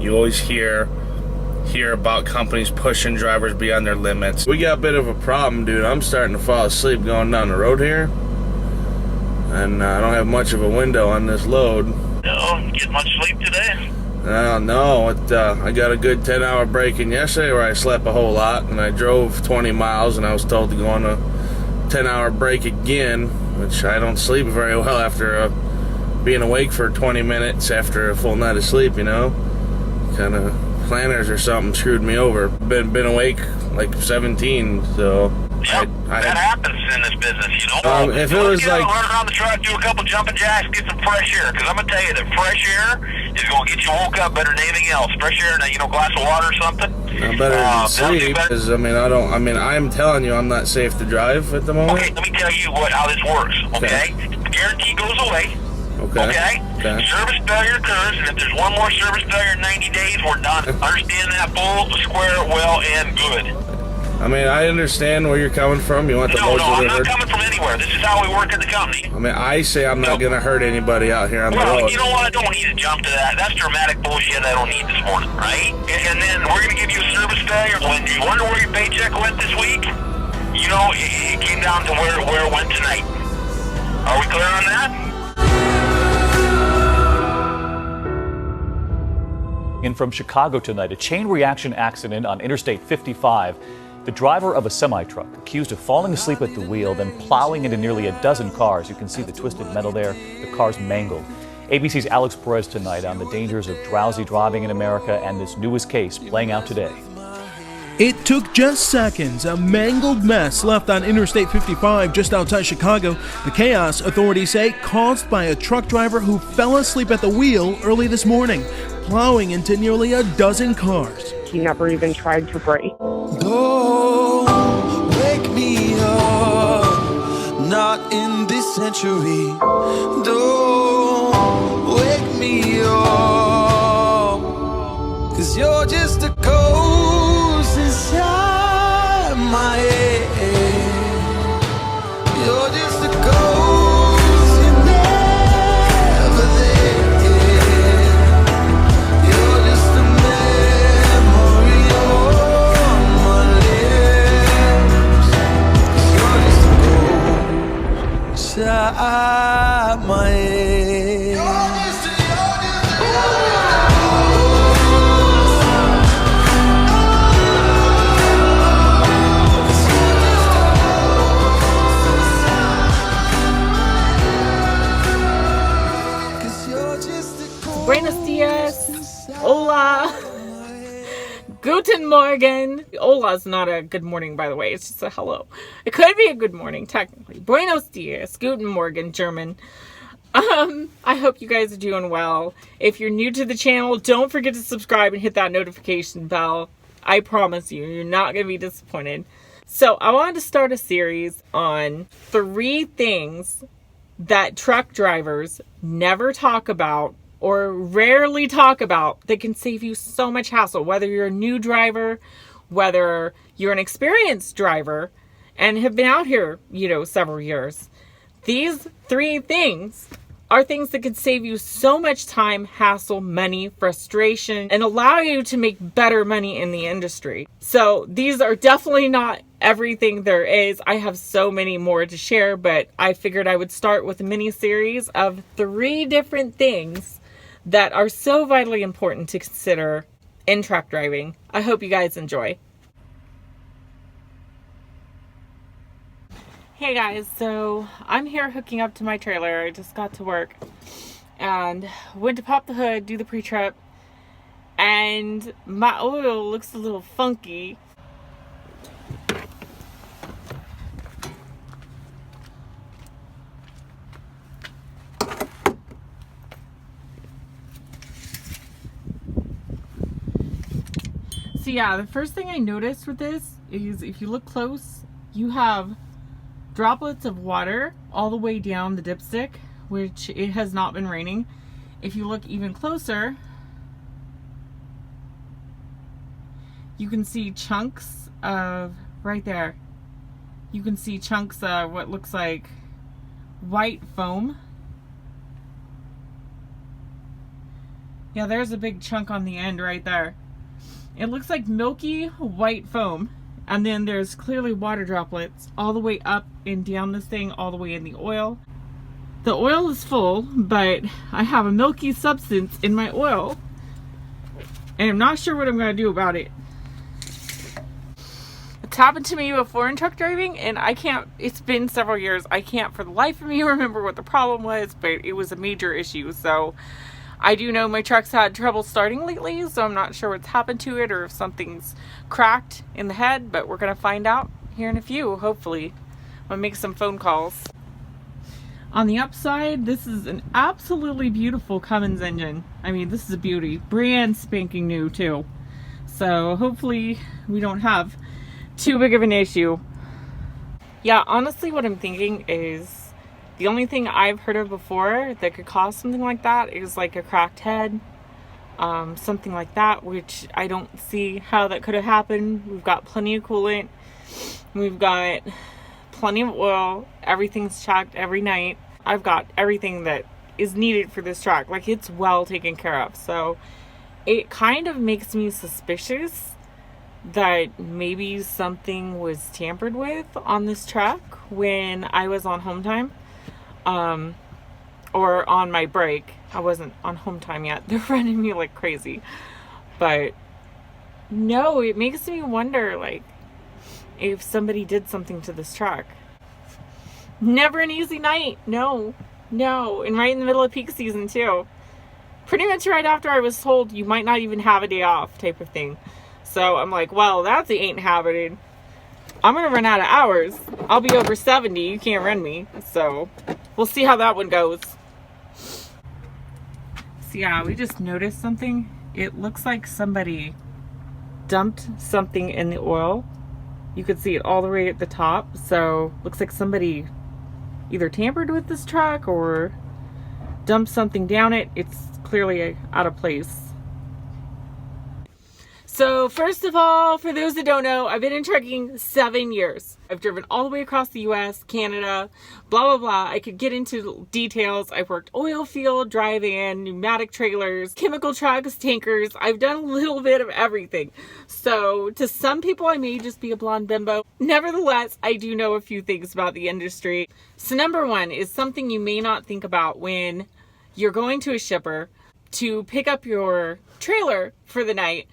You always hear about companies pushing drivers beyond their limits. We got a bit of a problem, dude. I'm starting to fall asleep going down the road here, and I don't have much of a window on this load. No, get much sleep today? No, I got a good 10-hour break in yesterday where I slept a whole lot, and I drove 20 miles, and I was told to go on a 10-hour break again, which I don't sleep very well after being awake for 20 minutes after a full night of sleep, you know? Kind of planners or something screwed me over. Been awake like 17, so... Yep, that happens in this business, you know? If it was like... run around the truck, do a couple jumping jacks, get some fresh air, because I'm going to tell you that fresh air is going to get you woke up better than anything else. Fresh air and a glass of water or something. Better than sleep, because, I'm telling you, I'm not safe to drive at the moment. Okay, let me tell you how this works, okay? Guarantee goes away. Okay? Service failure occurs, and if there's one more service failure in 90 days, we're done. Understand that full, square, well, and good. I understand where you're coming from. You want the load delivered. No, I'm not coming from anywhere. This is how we work at the company. I say I'm not going to hurt anybody out here on the road. Well, you know what? I don't need to jump to that. That's dramatic bullshit I don't need this morning, right? And then we're going to give you a service failure. When you wonder where your paycheck went this week, it came down to where it went tonight. Are we clear on that? In from Chicago tonight, a chain reaction accident on Interstate 55. The driver of a semi-truck accused of falling asleep at the wheel, then plowing into nearly a dozen cars. You can see the twisted metal there, the cars mangled. ABC's Alex Perez tonight on the dangers of drowsy driving in America and this newest case playing out today. It took just seconds, a mangled mess left on Interstate 55 just outside Chicago. The chaos, authorities say, caused by a truck driver who fell asleep at the wheel early this morning, plowing into nearly a dozen cars. He never even tried to brake. Don't wake me up, not in this century. Don't wake me up, 'cause you're just a ghost inside my head. You're just a ghost, you're never there. You're just a memory on my lips. You're just a ghost inside my head. Buenos dias. Hola. Guten Morgen. Hola's not a good morning, by the way. It's just a hello. It could be a good morning, technically. Buenos dias. Guten Morgen, German. I hope you guys are doing well. If you're new to the channel, don't forget to subscribe and hit that notification bell. I promise you're not going to be disappointed. So I wanted to start a series on 3 things that truck drivers never talk about or rarely talk about that can save you so much hassle, whether you're a new driver, whether you're an experienced driver and have been out here, several years. These 3 things are things that could save you so much time, hassle, money, frustration, and allow you to make better money in the industry. So these are definitely not everything there is. I have so many more to share, but I figured I would start with a mini series of 3 different things that are so vitally important to consider in truck driving. I hope you guys enjoy. Hey guys, so I'm here hooking up to my trailer. I just got to work and went to pop the hood, do the pre-trip, and my oil looks a little funky. So yeah, the first thing I noticed with this is if you look close, you have droplets of water all the way down the dipstick, which it has not been raining. If you look even closer, you can see chunks of, right there, you can see chunks of what looks like white foam. Yeah, there's a big chunk on the end right there. It looks like milky white foam. And then there's clearly water droplets all the way up and down this thing, all the way in the oil. The oil is full, but I have a milky substance in my oil. And I'm not sure what I'm going to do about it. It's happened to me before in truck driving, and I can't, it's been several years. I can't for the life of me remember what the problem was, but it was a major issue. So I do know my truck's had trouble starting lately, so I'm not sure what's happened to it or if something's cracked in the head, but we're going to find out here in a few, hopefully. I'm going to make some phone calls. On the upside, this is an absolutely beautiful Cummins engine. I mean, this is a beauty. Brand spanking new, too. So hopefully we don't have too big of an issue. Yeah, honestly, what I'm thinking is the only thing I've heard of before that could cause something like that is like a cracked head. Something like that, which I don't see how that could have happened. We've got plenty of coolant. We've got plenty of oil. Everything's checked every night. I've got everything that is needed for this truck. Like, it's well taken care of. So it kind of makes me suspicious that maybe something was tampered with on this truck when I was on home time. Or on my break. I wasn't on home time yet. They're running me like crazy. But no, it makes me wonder, like, if somebody did something to this truck. Never an easy night. No. And right in the middle of peak season too. Pretty much right after I was told you might not even have a day off type of thing. So I'm like, well, that ain't happening. I'm going to run out of hours. I'll be over 70. You can't run me. So we'll see how that one goes. So yeah, we just noticed something. It looks like somebody dumped something in the oil. You could see it all the way at the top. So looks like somebody either tampered with this truck or dumped something down it. It's clearly out of place. So first of all, for those that don't know, I've been in trucking 7 years. I've driven all the way across the US, Canada, blah, blah, blah. I could get into details. I've worked oil field, drive-in, pneumatic trailers, chemical trucks, tankers. I've done a little bit of everything. So to some people, I may just be a blonde bimbo. Nevertheless, I do know a few things about the industry. So number one is something you may not think about when you're going to a shipper to pick up your trailer for the night.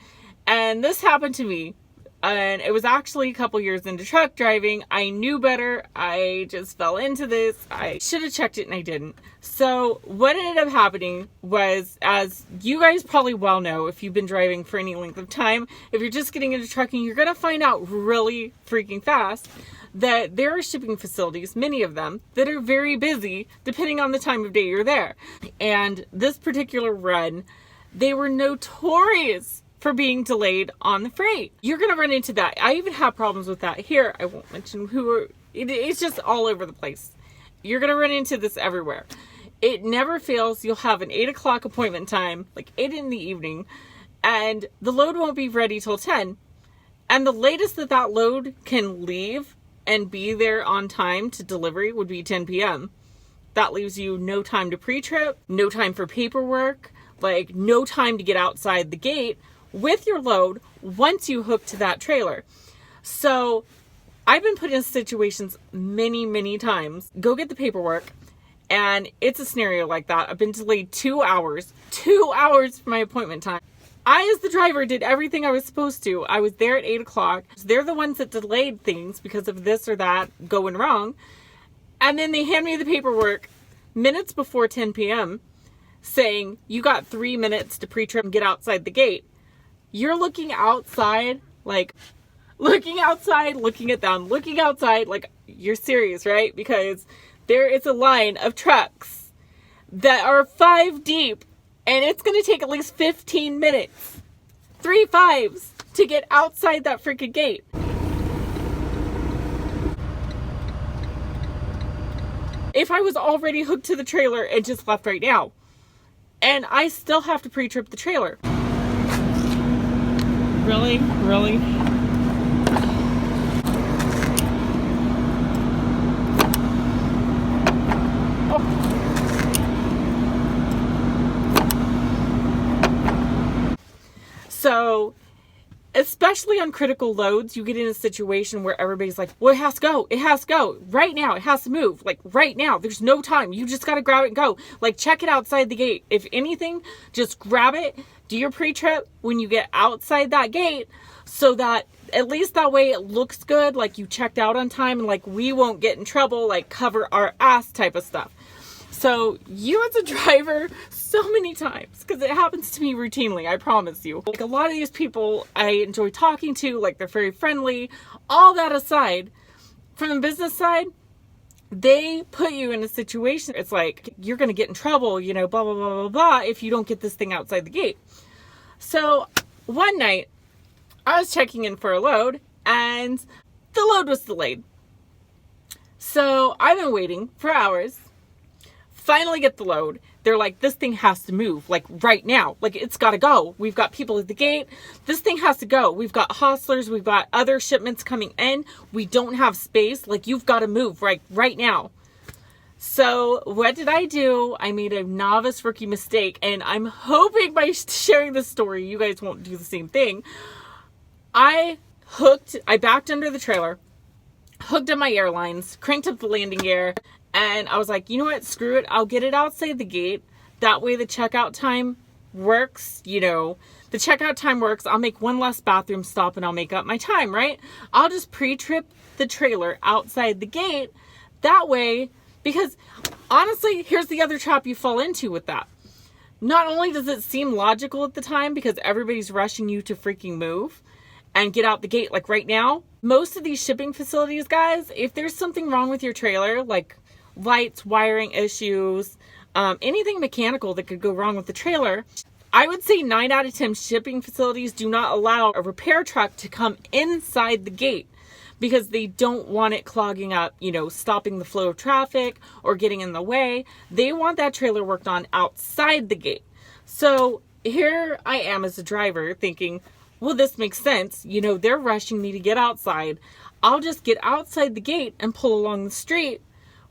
And this happened to me, and it was actually a couple years into truck driving. I knew better. I just fell into this. I should have checked it, and I didn't. So what ended up happening was, as you guys probably well know, if you've been driving for any length of time, if you're just getting into trucking, you're going to find out really freaking fast that there are shipping facilities, many of them, that are very busy depending on the time of day you're there. And this particular run, they were notorious for being delayed on the freight. You're going to run into that. I even have problems with that here. I won't mention who. It's just all over the place. You're going to run into this everywhere. It never fails. You'll have an 8 o'clock appointment time, like 8 in the evening, and the load won't be ready till 10. And the latest that load can leave and be there on time to delivery would be 10 p.m. That leaves you no time to pre-trip, no time for paperwork, like no time to get outside the gate with your load once you hook to that trailer. So I've been put in situations many times. Go get the paperwork, and it's a scenario like that. I've been delayed 2 hours for my appointment time. I, as the driver, did everything I was supposed to. I was there at 8 o'clock. They're the ones that delayed things because of this or that going wrong. And then they hand me the paperwork minutes before 10 p.m. saying, you got 3 minutes to pre-trip and get outside the gate. You're looking outside, like, looking at them, looking outside, like, you're serious, right? Because there is a line of trucks that are 5 deep, and it's going to take at least 15 minutes, 3 5s, to get outside that freaking gate. If I was already hooked to the trailer and just left right now, and I still have to pre-trip the trailer. Really? Oh. So, especially on critical loads, you get in a situation where everybody's like, well, it has to go. It has to go. Right now. It has to move. Like, right now. There's no time. You just got to grab it and go. Like, check it outside the gate. If anything, just grab it. Do your pre-trip when you get outside that gate so that at least that way it looks good. Like, you checked out on time and, like, we won't get in trouble. Like, cover our ass type of stuff. So you as a driver, so many times, because it happens to me routinely, I promise you. Like, a lot of these people I enjoy talking to, like, they're very friendly. All that aside, from the business side, they put you in a situation, it's like, you're going to get in trouble, you know, blah, blah, blah, blah, blah, if you don't get this thing outside the gate. So one night, I was checking in for a load, and the load was delayed. So I've been waiting for hours. Finally get the load. They're like, this thing has to move, like, right now. Like, it's got to go. We've got people at the gate. This thing has to go. We've got hostlers. We've got other shipments coming in. We don't have space. Like, you've got to move right now. So what did I do? I made a novice rookie mistake, and I'm hoping by sharing this story, you guys won't do the same thing. I backed under the trailer, hooked up my airlines, cranked up the landing gear, and I was like, you know what? Screw it. I'll get it outside the gate. That way the checkout time works. You know, the checkout time works. I'll make one less bathroom stop and I'll make up my time, right? I'll just pre-trip the trailer outside the gate. That way, because honestly, here's the other trap you fall into with that. Not only does it seem logical at the time because everybody's rushing you to freaking move and get out the gate like right now. Most of these shipping facilities, guys, if there's something wrong with your trailer, like lights, wiring issues, anything mechanical that could go wrong with the trailer, I would say 9 out of 10 shipping facilities do not allow a repair truck to come inside the gate because they don't want it clogging up, you know, stopping the flow of traffic or getting in the way. They want that trailer worked on outside the gate. So here I am as a driver thinking, well, this makes sense. You know, they're rushing me to get outside. I'll just get outside the gate and pull along the street,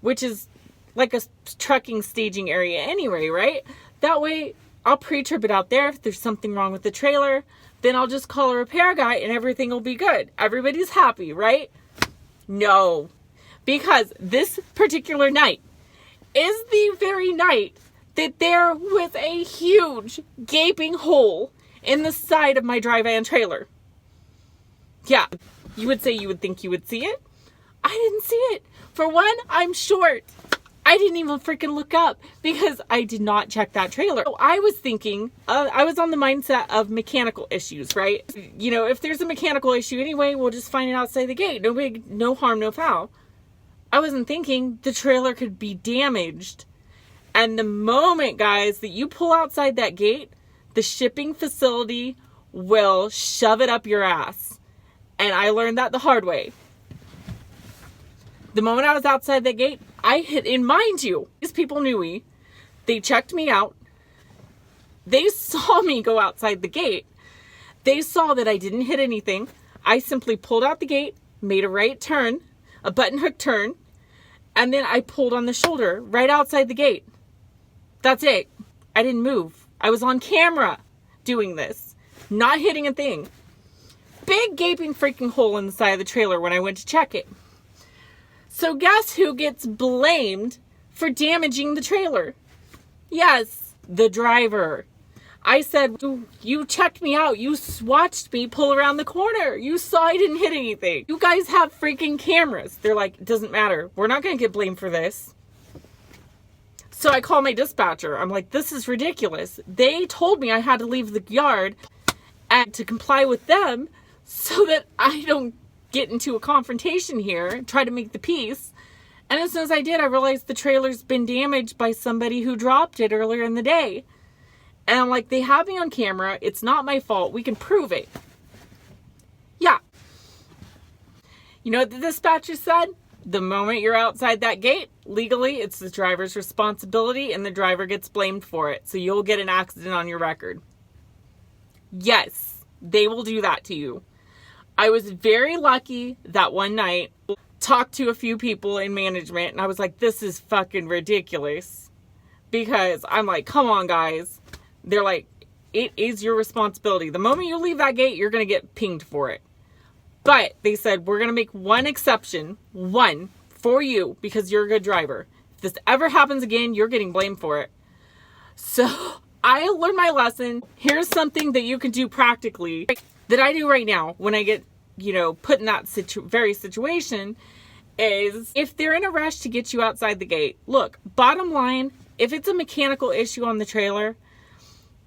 which is like a trucking staging area anyway, right? That way I'll pre-trip it out there. If there's something wrong with the trailer, then I'll just call a repair guy and everything will be good. Everybody's happy, right? No, because this particular night is the very night that there was a huge gaping hole in the side of my dry van trailer. Yeah, you would say you would think you would see it. I didn't see it. For one, I'm short. I didn't even freaking look up because I did not check that trailer. So I was thinking, I was on the mindset of mechanical issues, right? You know, if there's a mechanical issue anyway, we'll just find it outside the gate. No harm, no foul. I wasn't thinking the trailer could be damaged. And the moment, guys, that you pull outside that gate, the shipping facility will shove it up your ass. And I learned that the hard way. The moment I was outside that gate, I hit, and mind you, these people knew me. They checked me out. They saw me go outside the gate. They saw that I didn't hit anything. I simply pulled out the gate, made a right turn, a button hook turn, and then I pulled on the shoulder right outside the gate. That's it. I didn't move. I was on camera doing this, not hitting a thing. Big gaping freaking hole in the side of the trailer when I went to check it. So guess who gets blamed for damaging the trailer? Yes, the driver. I said, you checked me out. You watched me pull around the corner. You saw I didn't hit anything. You guys have freaking cameras. They're like, it doesn't matter. We're not going to get blamed for this. So I call my dispatcher. I'm like, this is ridiculous. They told me I had to leave the yard and to comply with them so that I don't get into a confrontation here, try to make the peace. And as soon as I did, I realized the trailer's been damaged by somebody who dropped it earlier in the day. And I'm like, they have me on camera. It's not my fault. We can prove it. Yeah. You know what the dispatcher said? The moment you're outside that gate, legally, it's the driver's responsibility and the driver gets blamed for it. So you'll get an accident on your record. Yes, they will do that to you. I was very lucky that one night, talked to a few people in management, and I was like, this is fucking ridiculous. Because I'm like, come on, guys. They're like, it is your responsibility. The moment you leave that gate, you're going to get pinged for it. But they said, we're going to make one exception, one, for you, because you're a good driver. If this ever happens again, you're getting blamed for it. So I learned my lesson. Here's something that you can do practically that I do right now when I get, put in that very situation, is if they're in a rush to get you outside the gate, look, bottom line, if it's a mechanical issue on the trailer,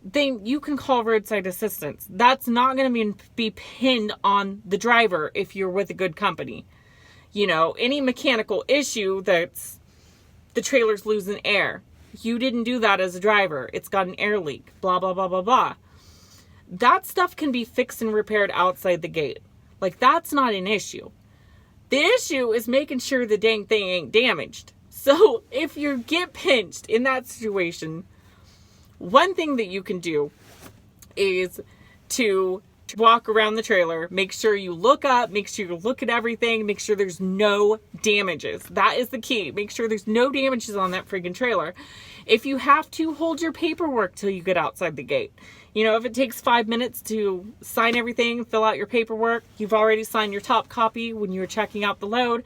then you can call roadside assistance. That's not going to be pinned on the driver if you're with a good company. Any mechanical issue that's the trailer's losing air. You didn't do that as a driver. It's got an air leak. Blah, blah, blah, blah, blah. That stuff can be fixed and repaired outside the gate. Like, that's not an issue. The issue is making sure the dang thing ain't damaged. So if you get pinched in that situation, one thing that you can do is to walk around the trailer, make sure you look up, make sure you look at everything, make sure there's no damages. That is the key. Make sure there's no damages on that freaking trailer. If you have to, hold your paperwork till you get outside the gate. If it takes 5 minutes to sign everything, fill out your paperwork, you've already signed your top copy when you were checking out the load.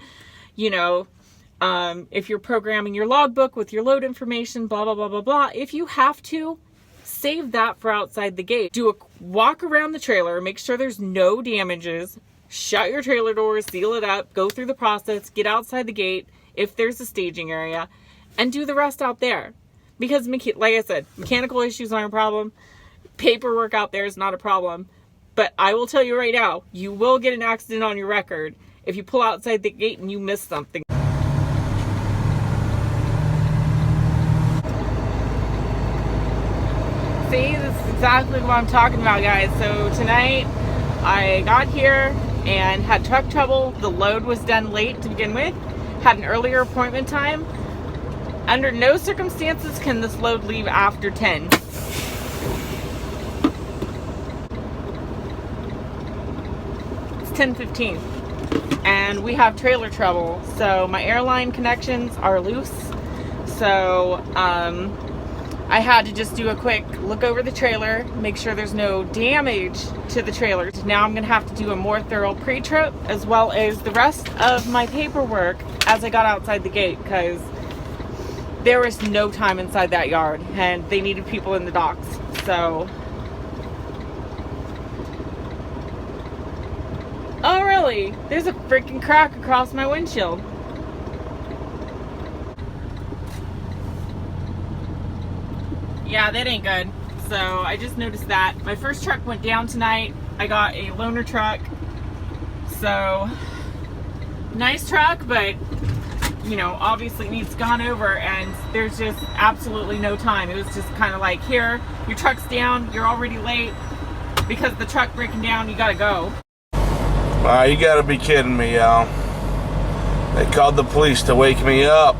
If you're programming your logbook with your load information, blah, blah, blah, blah, blah. If you have to, save that for outside the gate. Do a walk around the trailer, make sure there's no damages, shut your trailer doors, seal it up, go through the process, get outside the gate if there's a staging area, and do the rest out there. Because, like I said, mechanical issues aren't a problem. Paperwork out there is not a problem. But I will tell you right now, you will get an accident on your record if you pull outside the gate and you miss something. See, this is exactly what I'm talking about, guys. So tonight I got here and had truck trouble. The load was done late to begin with. Had an earlier appointment time. Under no circumstances can this load leave after 10. It's 10:15 and we have trailer trouble. So my airline connections are loose. So I had to just do a quick look over the trailer, make sure there's no damage to the trailer. Now I'm going to have to do a more thorough pre-trip as well as the rest of my paperwork as I got outside the gate, because there was no time inside that yard and they needed people in the docks. So, oh really? There's a freaking crack across my windshield. Yeah, that ain't good. So I just noticed that. My first truck went down tonight. I got a loaner truck. So, nice truck, but, obviously needs gone over, and there's just absolutely no time. It was just kind of like, here, your truck's down, you're already late. Because the truck breaking down, you gotta go. You gotta be kidding me, y'all. They called the police to wake me up.